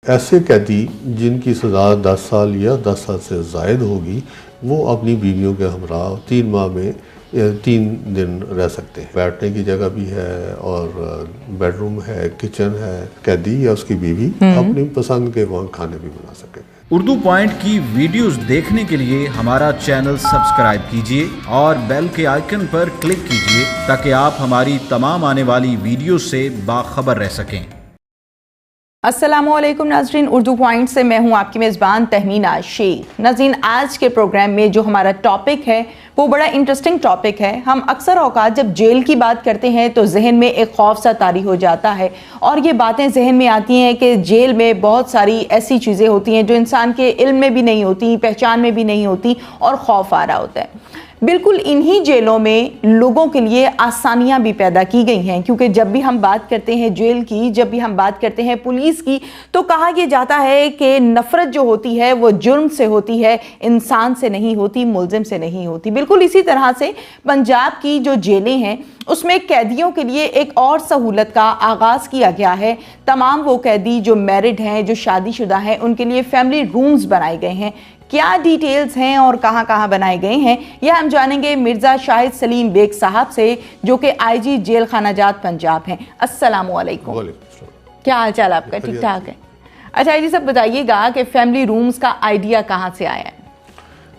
ایسے قیدی جن کی سزا 10 سال یا 10 سال سے زائد ہوگی وہ اپنی بیویوں کے ہمراہ 3 ماہ میں 3 دن رہ سکتے ہیں۔ بیٹھنے کی جگہ بھی ہے اور بیڈ روم ہے، کچن ہے، قیدی یا اس کی بیوی اپنی پسند کے وہاں کھانے بھی بنا سکیں گے۔ اردو پوائنٹ کی ویڈیوز دیکھنے کے لیے ہمارا چینل سبسکرائب کیجئے اور بیل کے آئیکن پر کلک کیجئے تاکہ آپ ہماری تمام آنے والی ویڈیوز سے باخبر رہ سکیں۔ السلام علیکم ناظرین، اردو پوائنٹ سے میں ہوں آپ کی میزبان تہمینہ شیخ۔ ناظرین، آج کے پروگرام میں جو ہمارا ٹاپک ہے وہ بڑا انٹرسٹنگ ٹاپک ہے۔ ہم اکثر اوقات جب جیل کی بات کرتے ہیں تو ذہن میں ایک خوف سا طاری ہو جاتا ہے اور یہ باتیں ذہن میں آتی ہیں کہ جیل میں بہت ساری ایسی چیزیں ہوتی ہیں جو انسان کے علم میں بھی نہیں ہوتی، پہچان میں بھی نہیں ہوتی اور خوف آ رہا ہوتا ہے۔ بالکل انہی جیلوں میں لوگوں کے لیے آسانیاں بھی پیدا کی گئی ہیں، کیونکہ جب بھی ہم بات کرتے ہیں جیل کی، جب بھی ہم بات کرتے ہیں پولیس کی، تو کہا یہ جاتا ہے کہ نفرت جو ہوتی ہے وہ جرم سے ہوتی ہے، انسان سے نہیں ہوتی، ملزم سے نہیں ہوتی۔ بالکل اسی طرح سے پنجاب کی جو جیلیں ہیں اس میں قیدیوں کے لیے ایک اور سہولت کا آغاز کیا گیا ہے۔ تمام وہ قیدی جو میرڈ ہیں، جو شادی شدہ ہیں، ان کے لیے فیملی رومز بنائے گئے ہیں۔ کیا ڈیٹیلز ہیں اور کہاں کہاں بنائے گئے ہیں، یہ ہم جانیں گے مرزا شاہد سلیم بیگ صاحب سے، جو کہ آئی جی جیل خانہ جات پنجاب ہیں۔ السلام علیکم۔ کیا حال چال آپ کا؟ ٹھیک ٹھاک ہے؟ اچھا جی، سب بتائیے گا کہ فیملی رومز کا آئیڈیا کہاں سے آیا ہے؟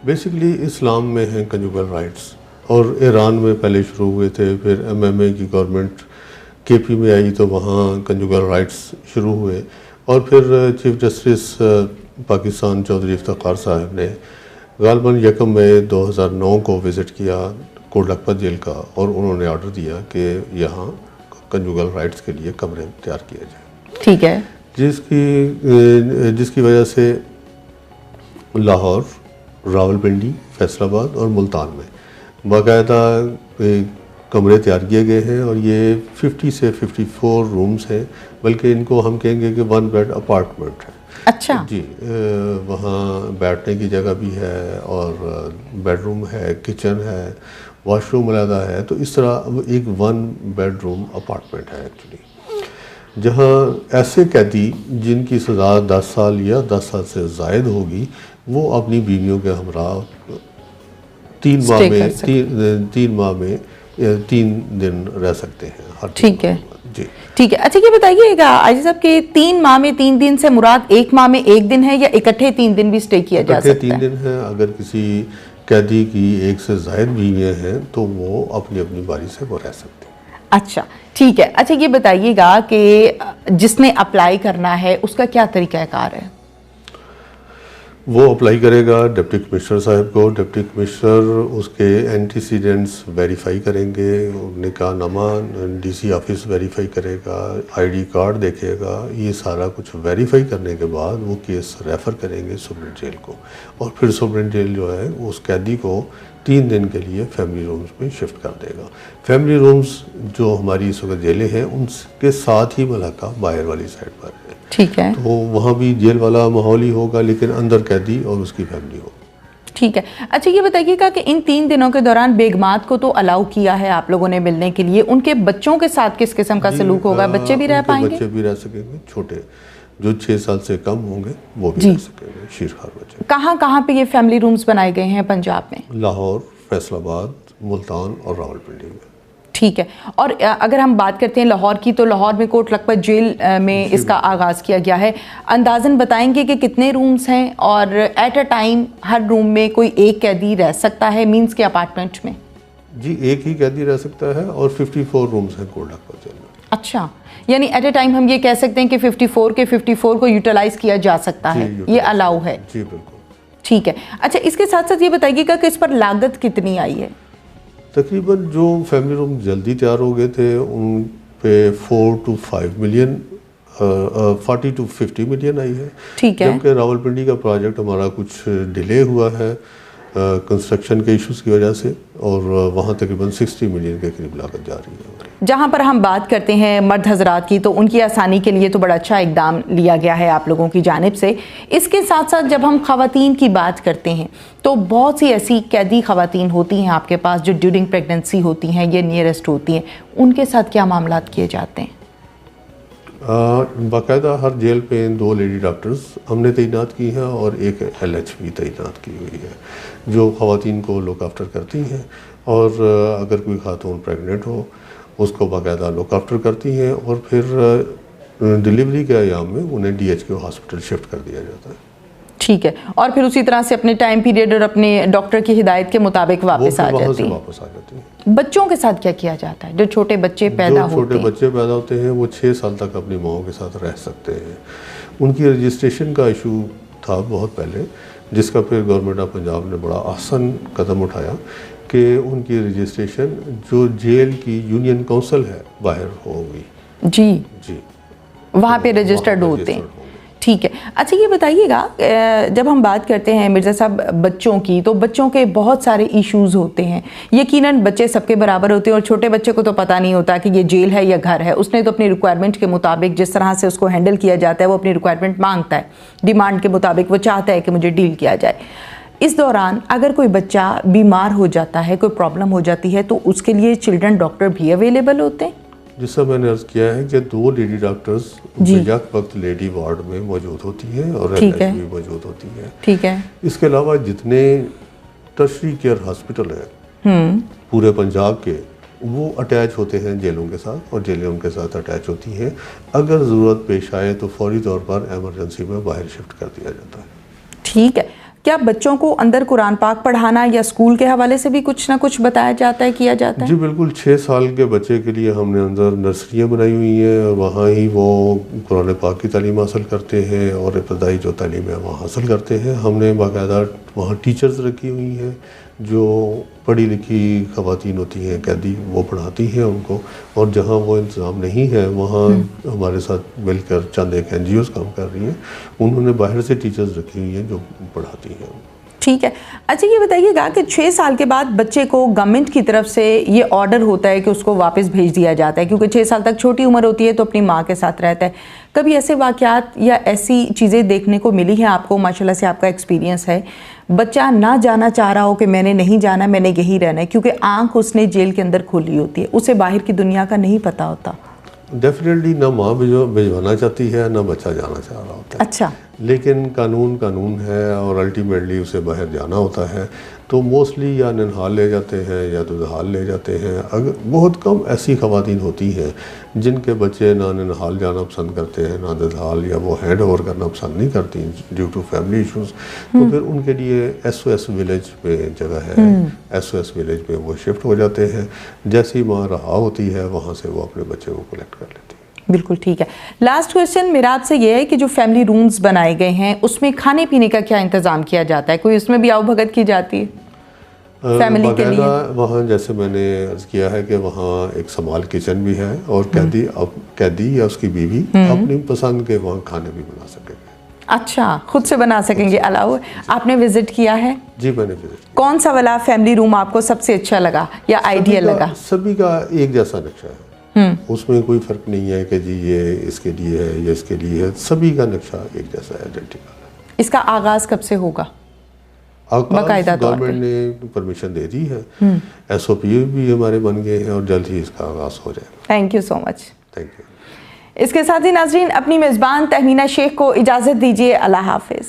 بیسیکلی اسلام میں ہیں کنجوگل رائٹس، اور ایران میں پہلے شروع ہوئے تھے، پھر MMA کی گورنمنٹ KP میں آئی تو وہاں کنجوگل رائٹس شروع ہوئے، اور پھر چیف جسٹس پاکستان چودھری افتخار صاحب نے غالباً 1 مئی 2009 کو وزٹ کیا کوٹ لکھپت جیل کا، اور انہوں نے آرڈر دیا کہ یہاں کنجوگل رائٹس کے لیے کمرے تیار کیے جائیں۔ ٹھیک ہے۔ جس کی وجہ سے لاہور، راولپنڈی، فیصل آباد اور ملتان میں باقاعدہ کمرے تیار کیے گئے ہیں، اور یہ 50 سے 54 رومز ہیں، بلکہ ان کو ہم کہیں گے کہ 1 بیڈ اپارٹمنٹ ہے۔ اچھا جی، وہاں بیٹھنے کی جگہ بھی ہے اور بیڈ روم ہے، کچن ہے، واش روم علیحدہ ہے، تو اس طرح ایک 1 بیڈ روم اپارٹمنٹ ہے ایکچولی، جہاں ایسے قیدی جن کی سزا 10 سال یا 10 سال سے زائد ہوگی وہ اپنی بیویوں کے ہمراہ 3 ماہ میں 3 دن رہ سکتے ہیں۔ ٹھیک ہے جی ٹھیک ہے۔ اچھا یہ بتائیے گا آجی صاحب کہ 3 ماہ میں 3 دن سے مراد 1 ماہ میں 1 دن ہے یا اکٹھے 3 دن بھی سٹے کیا جا سکتا ہے؟ اکٹھے 3 دن ہیں۔ اگر کسی قیدی کی 1 سے زائد بیویاں ہیں تو وہ اپنی اپنی باری سے وہ رہ سکتے ہیں۔ اچھا ٹھیک ہے۔ اچھا یہ بتائیے گا کہ جس نے اپلائی کرنا ہے اس کا کیا طریقہ کار ہے؟ وہ اپلائی کرے گا ڈپٹی کمشنر صاحب کو، ڈپٹی کمشنر اس کے اینٹیسیڈنٹس ویریفائی کریں گے، نکاح نامہ DC آفس ویریفائی کرے گا، ID کارڈ دیکھے گا، یہ سارا کچھ ویریفائی کرنے کے بعد وہ کیس ریفر کریں گے سپرنٹ جیل کو، اور پھر سپرنٹ جیل جو ہے اس قیدی کو 3 دن کے لیے فیملی رومز میں شفٹ کر دے گا۔ فیملی رومز جو ہماری اس وقت جیلیں ہیں ان کے ساتھ ہی ملحقہ باہر والی سائڈ پر ہے۔ ٹھیک ہے، تو وہاں بھی جیل والا ماحول ہی ہوگا، لیکن اندر قیدی اور اس کی فیملی ہوگی۔ ٹھیک ہے۔ اچھا یہ بتائیے گا کہ ان 3 دنوں کے دوران بیگمات کو تو الاؤ کیا ہے آپ لوگوں نے ملنے کے لیے، ان کے بچوں کے ساتھ کس قسم کا سلوک ہوگا؟ بچے بھی رہ پائیں گے؟ بچے بھی رہ سکیں گے، چھوٹے جو 6 سال سے کم ہوں گے وہ بھی رہ سکیں گے، شیرخوار بچے۔ کہاں کہاں پہ یہ فیملی رومز بنائے گئے ہیں پنجاب میں؟ لاہور، فیصل آباد، ملتان اور راولپنڈی میں۔ ٹھیک ہے۔ اور اگر ہم بات کرتے ہیں لاہور کی، تو لاہور میں کوٹ لکھپت جیل میں اس کا آغاز کیا گیا ہے۔ اندازاً بتائیں گے کہ کتنے رومز ہیں اور ایٹ اے ٹائم ہر روم میں کوئی ایک قیدی رہ سکتا ہے، مینز کے اپارٹمنٹ میں؟ جی، ایک ہی قیدی رہ سکتا ہے، اور 54 رومز ہیں کوٹ لکھپت جیل میں۔ اچھا، یعنی ایٹ اے ٹائم ہم یہ کہہ سکتے ہیں کہ 54 کے 54 کو یوٹیلائز کیا جا سکتا ہے، یہ الاؤ ہے؟ جی بالکل۔ ٹھیک ہے۔ اچھا اس کے ساتھ ساتھ یہ بتائیے گا کہ اس پر لاگت کتنی آئی ہے؟ تقریباً جو فیملی روم جلدی تیار ہو گئے تھے ان پہ 4 to 5 million 40 to 50 million I ہے۔ ٹھیک ہے۔ جبکہ راولپنڈی کا پروجیکٹ ہمارا کچھ ڈیلے ہوا ہے کنسٹرکشن کے ایشوز کی وجہ سے، اور وہاں تقریباً 60 ملین کے قریب لاگت جا رہی ہے۔ جہاں پر ہم بات کرتے ہیں مرد حضرات کی، تو ان کی آسانی کے لیے تو بڑا اچھا اقدام لیا گیا ہے آپ لوگوں کی جانب سے۔ اس کے ساتھ ساتھ جب ہم خواتین کی بات کرتے ہیں تو بہت سی ایسی قیدی خواتین ہوتی ہیں آپ کے پاس جو ڈیورنگ پریگننسی ہوتی ہیں یا نیئرسٹ ہوتی ہیں، ان کے ساتھ کیا معاملات کیے جاتے ہیں؟ باقاعدہ ہر جیل پہ 2 لیڈی ڈاکٹرز ہم نے تعینات کی ہیں اور ایک LH بھی تعینات کی ہوئی ہے جو خواتین کو لک آفٹر کرتی ہیں، اور اگر کوئی خاتون پریگننٹ ہو اس کو باقاعدہ لک آفٹر کرتی ہیں، اور پھر ڈلیوری کے ایام میں انہیں DHQ ہاسپٹل شفٹ کر دیا جاتا ہے۔ ٹھیک ہے، اور پھر اسی طرح سے اپنے ٹائم پیریڈ اور اپنے ڈاکٹر کی ہدایت کے مطابق واپس آ جاتی ہیں۔ بچوں کے ساتھ کیا کیا جاتا ہے جو چھوٹے بچے پیدا ہوتے ہیں؟ چھوٹے بچے پیدا ہوتے ہیں وہ 6 سال تک اپنی ماؤں کے ساتھ رہ سکتے ہیں۔ ان کی رجسٹریشن کا ایشو تھا بہت پہلے، جس کا پھر گورنمنٹ آف پنجاب نے بڑا آسان قدم اٹھایا کہ ان کی رجسٹریشن جو جیل کی یونین کونسل ہے باہر ہوگی۔ جی وہاں پہ رجسٹرڈ ہوتے ہیں۔ ٹھیک ہے، اچھا یہ بتائیے گا، جب ہم بات کرتے ہیں مرزا صاحب بچوں کی، تو بچوں کے بہت سارے ایشوز ہوتے ہیں۔ یقیناً بچے سب کے برابر ہوتے ہیں، اور چھوٹے بچے کو تو پتہ نہیں ہوتا کہ یہ جیل ہے یا گھر ہے، اس نے تو اپنی ریکوائرمنٹ کے مطابق جس طرح سے اس کو ہینڈل کیا جاتا ہے وہ اپنی ریکوائرمنٹ مانگتا ہے، ڈیمانڈ کے مطابق وہ چاہتا ہے کہ مجھے ڈیل کیا جائے۔ اس دوران اگر کوئی بچہ بیمار ہو جاتا ہے، کوئی پرابلم ہو جاتی ہے، تو اس کے لیے چلڈرن ڈاکٹر بھی اویلیبل ہوتے ہیں؟ جس سے میں نے عرض کیا ہے کہ 2 لیڈی ڈاکٹرز یک وقت لیڈی وارڈ میں موجود ہوتی ہیں اور LH بھی موجود ہوتی ہیں۔ ٹھیک ہے، اس کے علاوہ جتنے ٹرشری کیئر ہاسپٹل ہیں پورے پنجاب کے، وہ اٹیچ ہوتے ہیں جیلوں کے ساتھ، اور جیلیں ان کے ساتھ اٹیچ ہوتی ہیں۔ اگر ضرورت پیش آئے تو فوری طور پر ایمرجنسی میں باہر شفٹ کر دیا جاتا ہے۔ ٹھیک ہے، کیا بچوں کو اندر قرآن پاک پڑھانا یا اسکول کے حوالے سے بھی کچھ نہ کچھ بتایا جاتا ہے، کیا جاتا ہے؟ جی بالکل، 6 سال کے بچے کے لیے ہم نے اندر نرسریاں بنائی ہوئی ہیں، اور وہاں ہی وہ قرآن پاک کی تعلیم حاصل کرتے ہیں، اور ابتدائی جو تعلیم ہے وہاں حاصل کرتے ہیں۔ ہم نے باقاعدہ وہاں ٹیچرز رکھی ہوئی ہیں جو پڑھی لکھی خواتین ہوتی ہیں قیدی، وہ پڑھاتی ہیں ان کو، اور جہاں وہ انتظام نہیں ہے وہاں ہمارے ساتھ مل کر چند ایک NGOs کام کر رہی ہیں، انہوں نے باہر سے ٹیچرز رکھی ہوئی ہیں جو پڑھاتی ہیں۔ ٹھیک ہے، اچھا یہ بتائیے گا کہ 6 سال کے بعد بچے کو گورنمنٹ کی طرف سے یہ آرڈر ہوتا ہے کہ اس کو واپس بھیج دیا جاتا ہے، کیونکہ 6 سال تک چھوٹی عمر ہوتی ہے تو اپنی ماں کے ساتھ رہتا ہے۔ کبھی ایسے واقعات یا ایسی چیزیں دیکھنے کو ملی ہیں آپ کو؟ ماشاءاللہ سے آپ کا ایکسپیرینس ہے، بچہ نہ جانا چاہ رہا ہو کہ میں نے نہیں جانا، میں نے یہی رہنا ہے، کیونکہ آنکھ اس نے جیل کے اندر کھولی ہوتی ہے، اسے باہر کی دنیا کا نہیں پتہ ہوتا؟ ڈیفینیٹلی نہ ماں بھجوانا چاہتی ہے نہ بچہ جانا چاہ رہا ہوتا ہے۔ اچھا، لیکن قانون ہے، اور الٹیمیٹلی اسے باہر جانا ہوتا ہے، تو موسٹلی یا ننہال لے جاتے ہیں یا دودھال لے جاتے ہیں۔ اگر بہت کم ایسی خواتین ہوتی ہیں جن کے بچے نہ ننہال جانا پسند کرتے ہیں نہ دودھال، یا وہ ہینڈ اوور کرنا پسند نہیں کرتی ڈیو ٹو فیملی ایشوز، تو پھر ان کے لیے SOS ولیج پہ جگہ ہے، SOS ولیج پہ وہ شفٹ ہو جاتے ہیں۔ جیسی ماں رہا ہوتی ہے وہاں سے وہ اپنے بچے کو کلیکٹ کر لیتی ہے۔ بالکل ٹھیک ہے۔ لاسٹ کویسچن میرا آپ سے یہ ہے کہ جو فیملی رومز بنائے گئے ہیں اس میں کھانے پینے کا کیا انتظام کیا جاتا ہے؟ کوئی اس میں بھی آؤ بھگت کی جاتی ہے فیملی کے لیے؟ وہاں جیسے میں نے عرض کیا ہے کہ وہاں ایک سمال کچن بھی ہے، اور قیدی یا اس کی بیوی اپنی پسند کے وہاں کھانے بھی بنا سکیں گے۔ اچھا، خود سے بنا سکیں گے؟ الاؤ آپ نے وزٹ کیا ہے؟ جی میں نے وزٹ کیا۔ کون سا والا فیملی روم آپ کو سب سے اچھا لگا یا آئیڈیل لگا؟ سبھی کا ایک جیسا نقشہ ہے، اس میں کوئی فرق نہیں ہے کہ جی یہ اس کے لیے ہے یا اس کے لیے ہے، سبھی کا نقشہ ایک جیسا ہے، آئیڈینٹیکل ہے۔ اس کا آغاز کب سے ہوگا؟ باقاعدہ طور پر گورنمنٹ نے پرمیشن دے دی ہے، SOP بھی ہمارے بن گئے ہیں، اور جلد ہی اس کا آغاز ہو جائے گا۔ Thank you so much. Thank you. اس کے ساتھ ہی ناظرین اپنی میزبان تہمینہ شیخ کو اجازت دیجیے، اللہ حافظ۔